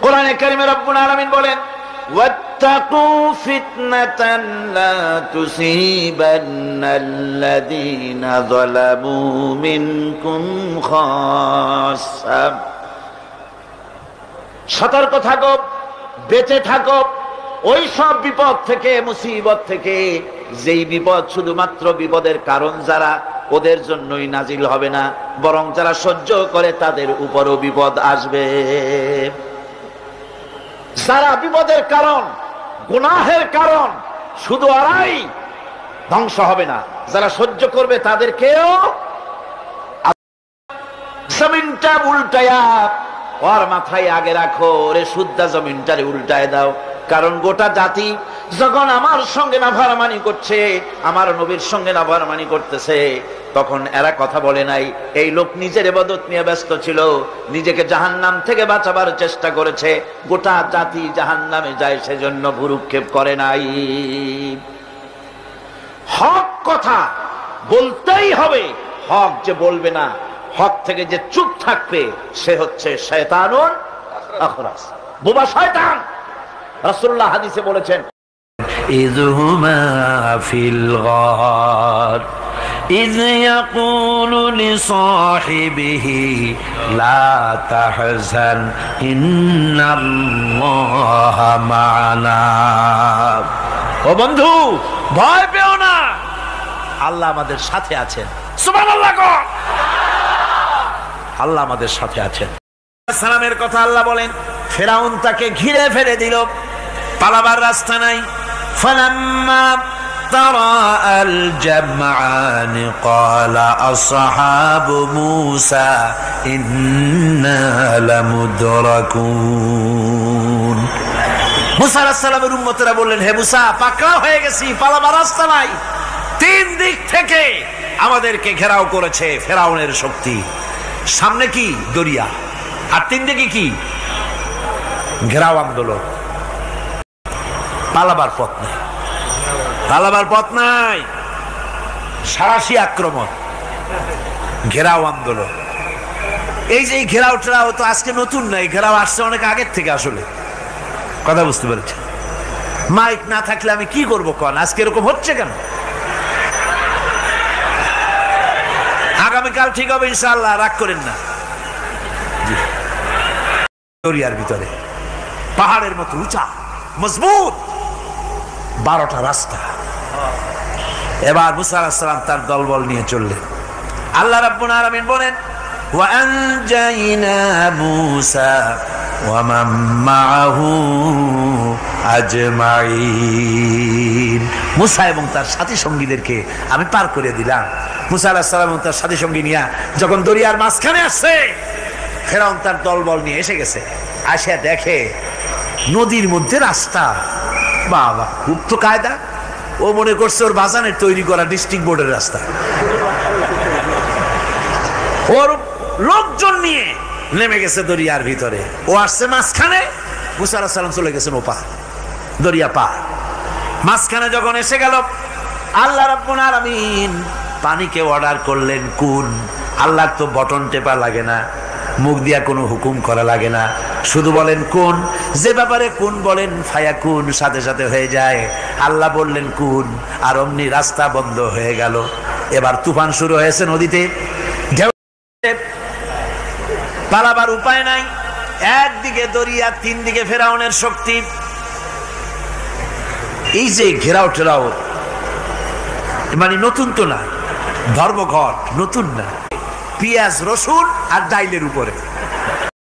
কোরআনে কারিমে রব্বুল আলামিন বলেন, ওয়াত্তাকু ফিতনাতান লা তুসিবান্নাল্লাযীনা যালামু মিনকুম খাসসা। সতর্ক থাকো, বেঁচে থাকো ওই সব বিপদ থেকে, মুসিবত থেকে, যেই বিপদ শুধুমাত্র বিপদের কারণ যারা ওদের জন্যই নাজিল হবে না, বরং যারা সহ্য করে তাদের উপরও বিপদ আসবে। যারা বিপদের কারণ, গুনাহের কারণ, শুধু ওরাই ধ্বংস হবে না, যারা সহ্য করবে তাদেরকেও জমিনটা উল্টায়া ওর মাথায় আগে রাখো, রে শুদ্ধা জমিনটারে উল্টায় দাও। কারণ গোটা জাতি যখন আমার সঙ্গে নাফরমানি করছে, আমার নবীর সঙ্গে নাফরমানি করতেছে, তখন এরা কথা বলে নাই। এই লোক নিজের ইবাদত নিয়ে ব্যস্ত ছিল, নিজেকে জাহান্নাম থেকে বাঁচাবার চেষ্টা করেছে। গোটা জাতি জাহান্নামে যায় সেজন্য ভুরুক্ষেপ করে নাই। হক কথা বলতেই হবে। হক যে বলবে না, হক থেকে যে চুপ থাকবে, সে হচ্ছে শয়তানুন আখরাস, বোবা শয়তান। রাসূলুল্লাহ হাদিসে বলেছেন, ইযহুমা ফিল গার ইয ইয়াকুলু লিসাহিবিহি লা তাহজান ইন্নাল্লাহা মা'ানা। ও বন্ধু, ভয় পেও না, আল্লাহ আমাদের সাথে আছেন। সুবহানাল্লাহ, আল্লাহ আমাদের সাথে আছেন। সালামের কথা আল্লাহ বলেন, ফেরাউন তাকে ঘিরে ফেলে দিল, পালাবার রাস্তা নাই। ফালাম্মা তারাআল জামআন ক্বালা আসহাবু মূসা ইন্না লামুদরাকুন। মূসা আলাইহিস সালামের উম্মতেরা বললেন, হে মূসা, পাকড়াও হয়ে গেছি, পালাবার রাস্তা নাই। তিন দিক থেকে আমাদেরকে ঘেরাও করেছে ফেরাউনের শক্তি। সামনে কি? দরিয়া, আর তিন দিকে কি? ঘেরাও আন্দোলন। পালাবার পথ নাই, পালাবার পথ নাই। সারাশি আক্রমণ, ঘেরাও আন্দোলন। এই যে ঘেরাও টেরাও তো আজকে নতুন নাই, ঘেরাও আসছে অনেক আগের থেকে। আসলে কথা বুঝতে পেরেছে? মাইক না থাকলে আমি কি করবো কন? আজকে এরকম হচ্ছে কেন? আগামীকাল ঠিক হবে ইনশাআল্লাহ, রাগ করেন না। দরিয়ার ভিতরে পাহাড়ের মতো উঁচা মজবুত 12টা রাস্তা। এবার মূসা আলাইহিস সালাম তার দলবল নিয়ে চললেন। আল্লাহ রাব্বুল আলামিন বলেন, ওয়া আনজাইনা মূসা ওয়া মান মাআহু আজমাইন। মূসা এবং তার সাথী সঙ্গীদেরকে আমি পার করে দিলাম। মূসা আলাইহিস সালাম এবং তার সাথী সঙ্গী নিয়ে যখন দরিয়ার মাঝখানে আসছে, ফেরাউন তার দলবল নিয়ে এসে গেছে। আসে দেখে নদীর মধ্যে রাস্তা। বাবা, খুব তো কায়দা। ও মনে করছে ওর বাজানের তৈরি করা ডিস্ট্রিক্ট বোর্ডের রাস্তা। ওর লোকজন নিয়ে নেমে গেছে দরিয়ার ভিতরে। ও আসছে মাঝখানে, মূসা আলাইহিস সালাম চলে গেছেন ওপার, দরিয়া পার। মাঝখানে যখন এসে গেল, আল্লাহ রাব্বুল আলামিন পানিকে অর্ডার করলেন কুন। আল্লাহর তো বটন টেপা লাগে না, মুখ দিয়া কোনো হুকুম করা লাগে না, শুধু বলেন কুন। যে ব্যাপারে কুন বলেন ফায়াকুন, সাথে সাথে হয়ে যায়। আল্লাহ বললেন কুন, আর অমনি রাস্তা বন্ধ হয়ে গেল। এবার তুফান শুরু হয়েছে নদীতে, ঢেউ, পালাবার উপায় নাই। একদিকে দরিয়া, তিন দিকে ফেরাউনের শক্তি। এই যে ঘেরাও টেরাও, মানে নতুন তো না, ধর্মঘট নতুন না। পেঁয়াজ রসুন আর ডাইলের উপরে